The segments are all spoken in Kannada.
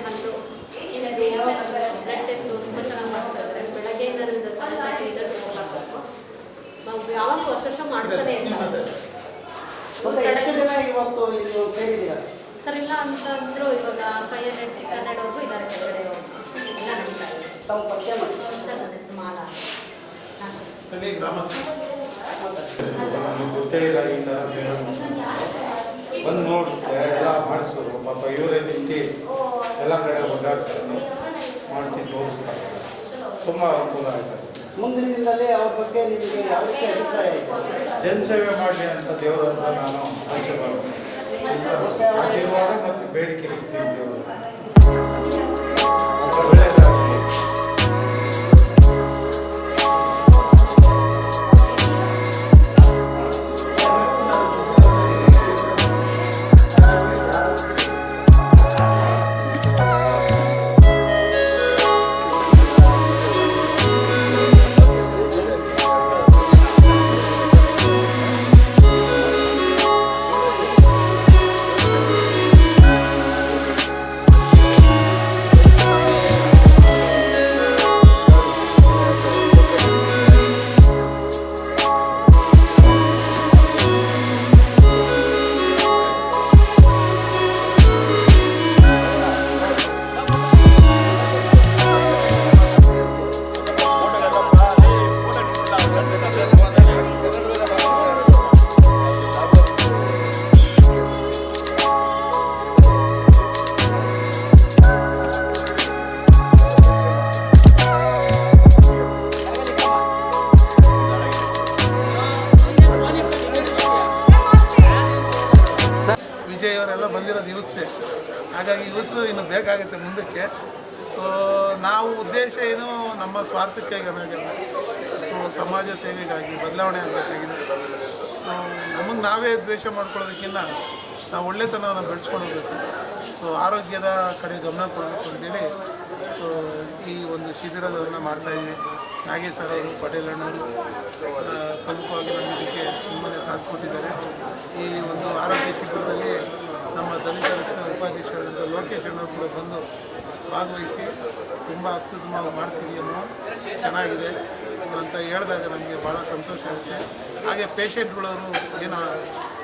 ಮತ್ತು ಹಣ್ಣು ಬ್ಲಡ್ ಟೆಸ್ಟು ತುಂಬ ಚೆನ್ನಾಗಿ ಮಾಡಿಸ್ತಾರೆ. ಬೆಳಗ್ಗೆಯಿಂದ ಸಂಜೆ ತಗೊಳ್ಳಬೇಕು. ನಾವು ಯಾವಾಗ ವರ್ಷ ಮಾಡಿಸಲೇ ಇರ್ತಾರೆ ಸರ್. ಇಲ್ಲ ಅಂತಂದ್ರು ಇವಾಗ 500-600ವರೆಗೂ ಇದ್ದಾರೆ ಕೆಳಗಡೆ ಎಲ್ಲ ನಡೀತಾ ಇದೆ ಸರ್. ನನ್ನ ಹೆಸರು ಮಾಲಾ. ಬಂದು ನೋಡಿಸ್ದೆ ಎಲ್ಲ ಮಾಡಿಸೋರು ಪಾಪ ಇವರೇ ನಿಂತು ಎಲ್ಲ ಕಡೆ ಓಡಾಡ್ತಾರೆ, ಮಾಡಿಸಿ ತೋರಿಸ್ತಾರೆ. ತುಂಬ ಅನುಕೂಲ ಆಯ್ತು. ಮುಂದಿನ ದಿನದಲ್ಲಿ ಅವ್ರ ಬಗ್ಗೆ ನಿಮಗೆ ಯಾವ ರೀತಿ ಅಭಿಪ್ರಾಯ ಇದೆ? ಜನಸೇವೆ ಮಾಡಲಿ ಅಂತ ದೇವರು ಅಂತ ನಾನು ಆಶೀರ್ವಾದ ಮತ್ತು ಬೇಡಿಕೆ ಇಡ್ತೀನಿ. ದೇವರು ವಿಜಯವರೆಲ್ಲ ಬಂದಿರೋದು ಯೂತ್ಸೇ. ಹಾಗಾಗಿ ಯೂತ್ಸು ಇನ್ನು ಬೇಕಾಗುತ್ತೆ ಮುಂದಕ್ಕೆ. ಸೊ ನಾವು ಉದ್ದೇಶ ಏನು, ನಮ್ಮ ಸ್ವಾರ್ಥಕ್ಕಾಗಿ ಅನ್ನೋದಿಲ್ಲ. ಸೊ ಸಮಾಜ ಸೇವೆಗಾಗಿ ಬದಲಾವಣೆ ಆಗಬೇಕಾಗಿದೆ. ಸೊ ನಮಗೆ ನಾವೇ ದ್ವೇಷ ಮಾಡ್ಕೊಳ್ಳೋದಕ್ಕಿಂತ ನಾವು ಒಳ್ಳೆತನವನ್ನು ಬೆಳೆಸ್ಕೊಂಡು ಹೋಗ್ಬೇಕು. ಸೊ ಆರೋಗ್ಯದ ಕಡೆ ಗಮನ ಕೊಡಬೇಕು ಅಂತೇಳಿ ಸೊ ಈ ಒಂದು ಶಿಬಿರವನ್ನು ಮಾಡ್ತಾಯಿದ್ವಿ. ನಾಗೇಶ್ ಸರ್ ಅವರು, ಪಟೇಲ್ ಅಣ್ಣವರು ಪ್ರಮುಖವಾಗಿ ನಮ್ಮ ಇದಕ್ಕೆ ಸುಮ್ಮನೆ ಸಾಥ್ ಕೊಟ್ಟಿದ್ದಾರೆ. ಈ ಒಂದು ಆರೋಗ್ಯ ಶಿಬಿರದಲ್ಲಿ ನಮ್ಮ ದಲಿತ ರಕ್ಷಣಾ ಉಪಾಧ್ಯಕ್ಷರಾದಂಥ ಲೋಕೇಶ್ ಅಣ್ಣವರು ಕೂಡ ಬಂದು ಭಾಗವಹಿಸಿ ತುಂಬ ಅತ್ಯುತ್ತಮವಾಗಿ ಮಾಡ್ತಿದ್ದೀಯಮ್ಮ, ಚೆನ್ನಾಗಿದೆ ಅಂತ ಹೇಳಿದಾಗ ನಮಗೆ ಭಾಳ ಸಂತೋಷ ಆಗುತ್ತೆ. ಹಾಗೆ ಪೇಷೆಂಟ್ಗಳವರು ಏನೋ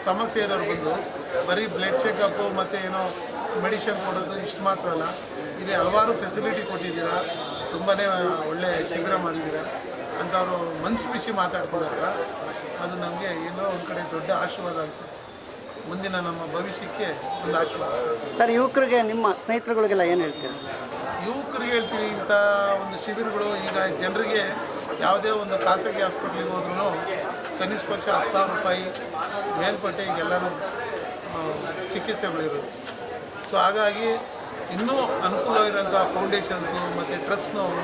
ಸಮಸ್ಯೆ ಇರೋರು ಬಂದು ಬರೀ ಬ್ಲಡ್ ಚೆಕಪ್ಪು ಮತ್ತು ಏನೋ ಮೆಡಿಷನ್ ಕೊಡೋದು ಇಷ್ಟು ಮಾತ್ರ ಅಲ್ಲ, ಇಲ್ಲಿ ಹಲವಾರು ಫೆಸಿಲಿಟಿ ಕೊಟ್ಟಿದ್ದೀರಾ, ತುಂಬಾ ಒಳ್ಳೆಯ ಶಿಬಿರ ಮಾಡಿದ್ದೀರಾ ಅಂತವರು ಮನಸ್ಸು ಬಿಸಿ ಮಾತಾಡ್ತಿದಾರಲ್ಲ, ಅದು ನಮಗೆ ಏನೋ ಒಂದು ಕಡೆ ದೊಡ್ಡ ಆಶೀರ್ವಾದ ಅನಿಸುತ್ತೆ. ಮುಂದಿನ ನಮ್ಮ ಭವಿಷ್ಯಕ್ಕೆ ಒಂದು ಆಶೀರ್ವಾದ. ಸರ್, ಯುವಕರಿಗೆ ನಿಮ್ಮ ಸ್ನೇಹಿತರುಗಳಿಗೆಲ್ಲ ಏನು ಹೇಳ್ತೀರಿ? ಯುವಕರಿಗೆ ಹೇಳ್ತೀವಿ, ಇಂಥ ಒಂದು ಶಿಬಿರಗಳು ಈಗ ಜನರಿಗೆ ಯಾವುದೇ ಒಂದು ಖಾಸಗಿ ಹಾಸ್ಪಿಟ್ಲಿಗೆ ಹೋದ್ರೂ ಕನಿಷ್ಠ ಪಕ್ಷ 10,000 ರೂಪಾಯಿ ಮೇಲ್ಪಟ್ಟೆ ಈಗೆಲ್ಲನೂ ಚಿಕಿತ್ಸೆಗಳಿರೋದು. ಸೊ ಹಾಗಾಗಿ ಇನ್ನೂ ಅನುಕೂಲ ಇರೋಂಥ ಫೌಂಡೇಶನ್ಸು ಮತ್ತು ಟ್ರಸ್ಟ್ನವರು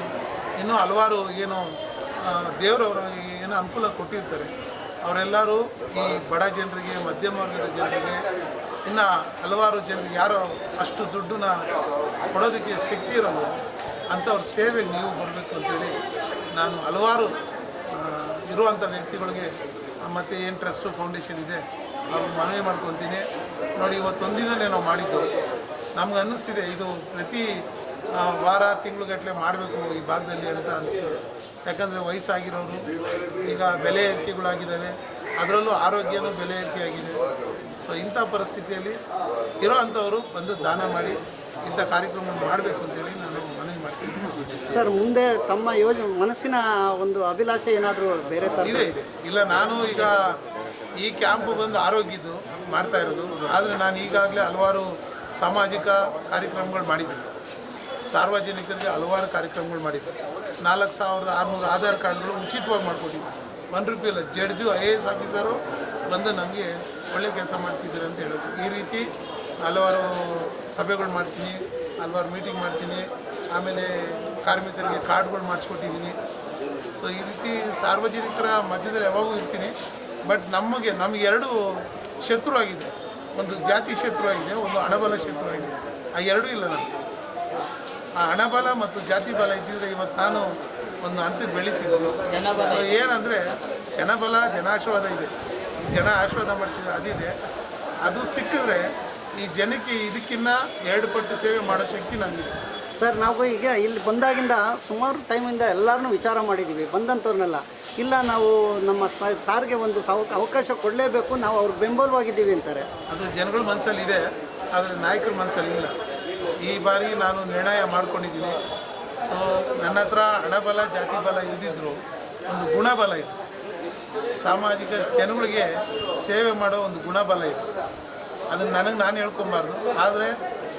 ಇನ್ನೂ ಹಲವಾರು ಏನು ದೇವರವರು ಏನೋ ಅನುಕೂಲ ಕೊಟ್ಟಿರ್ತಾರೆ. ಅವರೆಲ್ಲರೂ ಈ ಬಡ ಜನರಿಗೆ, ಮಧ್ಯಮ ವರ್ಗದ ಜನರಿಗೆ, ಇನ್ನು ಹಲವಾರು ಜನರಿಗೆ ಯಾರೋ ಅಷ್ಟು ದುಡ್ಡನ್ನ ಕೊಡೋದಕ್ಕೆ ಶಕ್ತಿ ಇರೋದು ಅಂಥವ್ರ ಸೇವೆಗೆ ನೀವು ಬರಬೇಕು ಅಂತೇಳಿ ನಾನು ಹಲವಾರು ಇರುವಂಥ ವ್ಯಕ್ತಿಗಳಿಗೆ ಮತ್ತು ಏನು ಟ್ರಸ್ಟು ಫೌಂಡೇಶನ್ ಇದೆ ಅವ್ರಿಗೆ ಮನವಿ ಮಾಡ್ಕೊತೀನಿ. ನೋಡಿ, ಇವತ್ತೊಂದಿನೇ ನಾವು ಮಾಡಿದ್ದು ನಮ್ಗೆ ಅನ್ನಿಸ್ತಿದೆ ಇದು ಪ್ರತಿ ವಾರ ತಿಂಗಳುಗಟ್ಟಲೆ ಮಾಡಬೇಕು ಈ ಭಾಗದಲ್ಲಿ ಅಂತ ಅನಿಸ್ತಿದೆ. ಯಾಕಂದರೆ ವಯಸ್ಸಾಗಿರೋರು, ಈಗ ಬೆಲೆ ಏರಿಕೆಗಳಾಗಿದ್ದಾವೆ, ಅದರಲ್ಲೂ ಆರೋಗ್ಯನೂ ಬೆಲೆ ಏರಿಕೆಯಾಗಿದೆ. ಸೊ ಇಂಥ ಪರಿಸ್ಥಿತಿಯಲ್ಲಿ ಇರೋ ಅಂಥವರು ಬಂದು ದಾನ ಮಾಡಿ ಇಂಥ ಕಾರ್ಯಕ್ರಮ ಮಾಡಬೇಕು ಅಂತೇಳಿ ನಾನು ಮನವಿ ಮಾಡ್ತೀನಿ. ಸರ್, ಮುಂದೆ ತಮ್ಮ ಮನಸ್ಸಿನ ಒಂದು ಅಭಿಲಾಷೆ ಏನಾದರೂ ಬೇರೆ ಥರ ಇದೆ? ಇಲ್ಲ, ನಾನು ಈಗ ಈ ಕ್ಯಾಂಪು ಬಂದು ಆರೋಗ್ಯದ್ದು ಮಾಡ್ತಾ ಇರೋದು. ಆದರೆ ನಾನು ಈಗಾಗಲೇ ಹಲವಾರು ಸಾಮಾಜಿಕ ಕಾರ್ಯಕ್ರಮಗಳು ಮಾಡಿದ್ದೀನಿ. ಸಾರ್ವಜನಿಕರಿಗೆ ಹಲವಾರು ಕಾರ್ಯಕ್ರಮಗಳು ಮಾಡಿದ್ದೆ. 4,600 ಆಧಾರ್ ಕಾರ್ಡ್ಗಳು ಉಚಿತವಾಗಿ ಮಾಡಿಕೊಟ್ಟಿದ್ದೆ. 1 ರೂಪಾಯಿ ಇಲ್ಲ. ಜಡ್ಜು, IAS ಆಫೀಸರು ಬಂದು ನಮಗೆ ಒಳ್ಳೆ ಕೆಲಸ ಮಾಡ್ತಿದ್ದೀರ ಅಂತ ಹೇಳೋದು. ಈ ರೀತಿ ಹಲವಾರು ಸಭೆಗಳು ಮಾಡ್ತೀನಿ, ಹಲವಾರು ಮೀಟಿಂಗ್ ಮಾಡ್ತೀನಿ. ಆಮೇಲೆ ಕಾರ್ಮಿಕರಿಗೆ ಕಾರ್ಡ್ಗಳು ಮಾಡಿಸ್ಕೊಟ್ಟಿದ್ದೀನಿ. ಸೊ ಈ ರೀತಿ ಸಾರ್ವಜನಿಕರ ಮಧ್ಯದಲ್ಲಿ ಯಾವಾಗೂ ಇರ್ತೀನಿ. ಬಟ್ ನಮಗೆ 2 ಶತ್ರು ಆಗಿದೆ. ಒಂದು ಜಾತಿ ಶತ್ರು ಆಗಿದೆ, ಒಂದು ಹಣಬಲ ಶತ್ರು ಆಗಿದೆ. ಆ ಎರಡೂ ಇಲ್ಲ ನನಗೆ. ಆ ಹಣಬಲ ಮತ್ತು ಜಾತಿ ಬಲ ಇದ್ದಿದ್ರೆ ಇವತ್ತು ನಾನು ಒಂದು ಹಂತಕ್ಕೆ ಬೆಳೀತಿದ್ದು. ಏನಂದರೆ ಜನಬಲ, ಜನಾಶೀರ್ವಾದ ಇದೆ, ಜನ ಆಶೀರ್ವಾದ ಮಾಡ್ತಿದ್ದಾರೆ, ಅದಿದೆ. ಅದು ಸಿಕ್ಕಿದ್ರೆ ಈ ಜನಕ್ಕೆ ಇದಕ್ಕಿಂತ 2 ಪಟ್ಟು ಸೇವೆ ಮಾಡೋ ಶಕ್ತಿ ನನಗಿದೆ. ಸರ್ ನಾವು ಈಗ ಇಲ್ಲಿ ಬಂದಾಗಿಂದ ಸುಮಾರು ಟೈಮಿಂದ ಎಲ್ಲರನ್ನೂ ವಿಚಾರ ಮಾಡಿದ್ದೀವಿ, ಬಂದಂಥವ್ರನ್ನೆಲ್ಲ. ಇಲ್ಲ ನಾವು ನಮ್ಮ ಸಾರಿಗೆ ಒಂದು ಅವಕಾಶ ಕೊಡಲೇಬೇಕು, ನಾವು ಅವ್ರಿಗೆ ಬೆಂಬಲವಾಗಿದ್ದೀವಿ ಅಂತಾರೆ. ಅದು ಜನಗಳ ಮನಸ್ಸಲ್ಲಿದೆ, ಆದರೆ ನಾಯಕರ ಮನಸ್ಸಲ್ಲಿ ಇಲ್ಲ. ಈ ಬಾರಿ ನಾನು ನಿರ್ಣಯ ಮಾಡ್ಕೊಂಡಿದ್ದೀನಿ. ಸೊ ನನ್ನ ಹತ್ರ ಹಣಬಲ ಜಾತಿ ಬಲ ಇಲ್ದಿದ್ರು ಒಂದು ಗುಣಬಲ ಇದೆ. ಸಾಮಾಜಿಕ ಜನಗಳಿಗೆ ಸೇವೆ ಮಾಡೋ ಒಂದು ಗುಣಬಲ ಇದೆ. ಅದನ್ನು ನಾನು ಹೇಳ್ಕೊಬಾರ್ದು. ಆದರೆ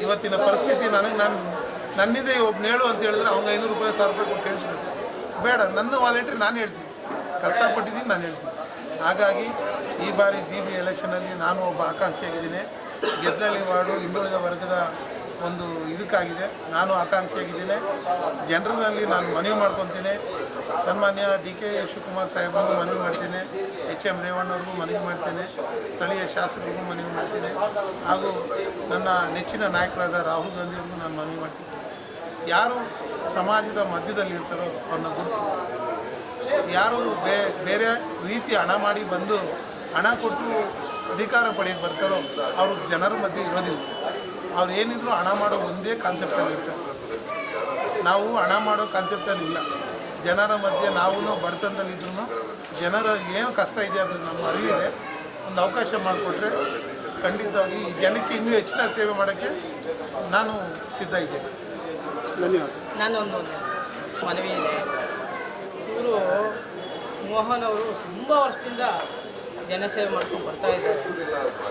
ಇವತ್ತಿನ ಪರಿಸ್ಥಿತಿ ನನ್ನಿದೆ ಒಬ್ಬನು ಹೇಳು ಅಂತ ಹೇಳಿದ್ರೆ ಅವ್ನಿಗೆ 500 ರೂಪಾಯಿ 1000 ರೂಪಾಯಿ ಕೊಟ್ಟು ಕೇಳಿಸ್ಬೇಕು. ಬೇಡ, ನನ್ನ ವಾಲೆಂಟ್ರಿ ನಾನು ಹೇಳ್ತೀನಿ, ಕಷ್ಟಪಟ್ಟಿದ್ದೀನಿ ನಾನು ಹೇಳ್ತೀನಿ. ಹಾಗಾಗಿ ಈ ಬಾರಿ GB ಎಲೆಕ್ಷನಲ್ಲಿ ನಾನು ಒಬ್ಬ ಆಕಾಂಕ್ಷಿಯಾಗಿದ್ದೀನಿ. ಗೆದ್ದಳ್ಳಿ ವಾರ್ಡು ಹಿಂದುಳಿದ ವರ್ಗದ ಒಂದು ಇದಕ್ಕಾಗಿದೆ, ನಾನು ಆಕಾಂಕ್ಷಿಯಾಗಿದ್ದೀನಿ. ಜನರಲ್ಲಿ ನಾನು ಮನವಿ ಮಾಡ್ಕೊತೀನಿ. ಸನ್ಮಾನ್ಯ DK ಶಿವಕುಮಾರ್ ಸಾಹೇಬ್ರಿಗೂ ಮನವಿ ಮಾಡ್ತೀನಿ, HM ರೇವಣ್ಣವ್ರಿಗೂ ಮನವಿ ಮಾಡ್ತೇನೆ, ಸ್ಥಳೀಯ ಶಾಸಕರಿಗೂ ಮನವಿ ಮಾಡ್ತೀನಿ, ಹಾಗೂ ನನ್ನ ನೆಚ್ಚಿನ ನಾಯಕರಾದ ರಾಹುಲ್ ಗಾಂಧಿಯವ್ರಿಗೂ ನಾನು ಮನವಿ ಮಾಡ್ತೀನಿ. ಯಾರು ಸಮಾಜದ ಮಧ್ಯದಲ್ಲಿ ಇರ್ತಾರೋ ಅವ್ರನ್ನ ಗುರುಸಿ, ಯಾರು ಬೇರೆ ರೀತಿ ಹಣ ಮಾಡಿ ಬಂದು ಹಣ ಕೊಟ್ಟು ಅಧಿಕಾರ ಪಡೆಯೋಕ್ಕೆ ಬರ್ತಾರೋ ಅವರು ಜನರ ಮಧ್ಯೆ ಇರೋದಿಲ್ಲ. ಅವ್ರು ಏನಿದ್ರು ಹಣ ಮಾಡೋ ಒಂದೇ ಕಾನ್ಸೆಪ್ಟಲ್ಲಿ ಇರ್ತಾರೆ. ನಾವು ಹಣ ಮಾಡೋ ಕಾನ್ಸೆಪ್ಟಲ್ಲಿ ಇಲ್ಲ. ಜನರ ಮಧ್ಯೆ ನಾವು ಬಡತನದಲ್ಲಿದ್ರೂ ಜನರ ಏನು ಕಷ್ಟ ಇದೆ ಅದು ನಮ್ಮ ಅರಿವಿದೆ. ಒಂದು ಅವಕಾಶ ಮಾಡಿಕೊಟ್ರೆ ಖಂಡಿತವಾಗಿ ಈ ಜನಕ್ಕೆ ಇನ್ನೂ ಹೆಚ್ಚಿನ ಸೇವೆ ಮಾಡೋಕ್ಕೆ ನಾನು ಸಿದ್ಧ ಇದ್ದೇನೆ. ಧನ್ಯವಾದ. ನಾನೊಂದು ಮನವಿ ಇದೆ. ಇವರು ಮೋಹನ್ ಅವರು ತುಂಬ ವರ್ಷದಿಂದ ಜನಸೇವೆ ಮಾಡ್ಕೊಂಡು ಬರ್ತಾ ಇದ್ದಾರೆ.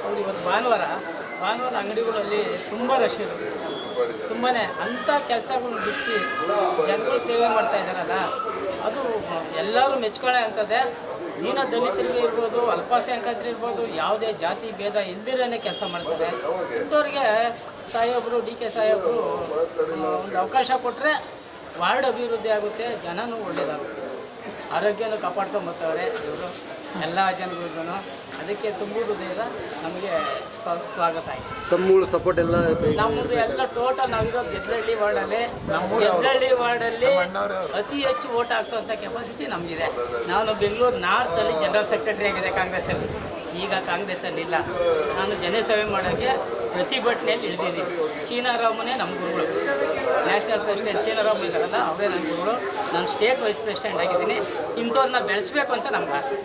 ಅವರು ಇವತ್ತು ಭಾನುವಾರ ಅಂಗಡಿಗಳಲ್ಲಿ ತುಂಬ ರಶ್ ಇದೆ. ತುಂಬಾ ಅಂಥ ಕೆಲಸಗಳನ್ನ ಬಿಟ್ಟು ಜನಗಳ ಸೇವೆ ಮಾಡ್ತಾ ಇದ್ದಾರಲ್ಲ, ಅದು ಎಲ್ಲರೂ ಮೆಚ್ಕೊಳ್ಳೋ ಅಂಥದ್ದೇ. ದೀನ ದಲಿತರಿಗೆ ಇರ್ಬೋದು, ಅಲ್ಪಸಂಖ್ಯಾತರು ಇರ್ಬೋದು, ಯಾವುದೇ ಜಾತಿ ಭೇದ ಇಲ್ದಿರೇ ಕೆಲಸ ಮಾಡ್ತಾರೆ. ಇಂಥವ್ರಿಗೆ ಸಾಹೇಬರು DK ಸಾಹೇಬರು ಒಂದು ಅವಕಾಶ ಕೊಟ್ಟರೆ ವಾರ್ಡ್ ಅಭಿವೃದ್ಧಿ ಆಗುತ್ತೆ, ಜನನೂ ಒಳ್ಳೆಯದಾಗುತ್ತೆ, ಆರೋಗ್ಯನೂ ಕಾಪಾಡ್ಕೊಂಬರ್ತಾರೆ ಇವರು ಎಲ್ಲ ಜನಗಳಿಗೂ. ಅದಕ್ಕೆ ತುಂಬ ಹೃದಯದ ನಮಗೆ ಸ್ವಾಗತ ಆಯಿತು. ತಮ್ಮೂಳು ಸಪೋರ್ಟ್ ಎಲ್ಲ ನಮ್ಮದು ಎಲ್ಲ ಟೋಟಲ್ ನಾವಿರೋದು ಗೆದ್ದಳ್ಳಿ ವಾರ್ಡಲ್ಲಿ ಅತಿ ಹೆಚ್ಚು ಓಟ್ ಹಾಕ್ಸೋಂಥ ಕೆಪಾಸಿಟಿ ನಮಗಿದೆ. ನಾನು ಬೆಂಗಳೂರು ನಾರ್ತಲ್ಲಿ ಜನರಲ್ ಸೆಕ್ರೆಟರಿ ಆಗಿದೆ ಕಾಂಗ್ರೆಸ್ಸಲ್ಲಿ. ಈಗ ಕಾಂಗ್ರೆಸ್ಸಲ್ಲಿ ಇಲ್ಲ. ನಾನು ಜನಸೇವೆ ಮಾಡೋಕ್ಕೆ ಪ್ರತಿಭಟನೆಯಲ್ಲಿ ಇಳಿದಿದ್ದೀನಿ. ಚೀನಾರಾಮನೇ ನಮ್ಮ ಗುರುಗಳು, ನ್ಯಾಷನಲ್ ಪ್ರೆಸಿಡೆಂಟ್ ಚೀನಾರಾಮ್ ಇದ್ದಾರಲ್ಲ ಅವರೇ ನನ್ನ ಗುರುಗಳು. ನಾನು ಸ್ಟೇಟ್ ವೈಸ್ ಪ್ರೆಸಿಡೆಂಟ್ ಆಗಿದ್ದೀನಿ. ಇಂಥವ್ರನ್ನ ಬೆಳೆಸಬೇಕು ಅಂತ ನಮ್ಗೆ ಆಸೆ.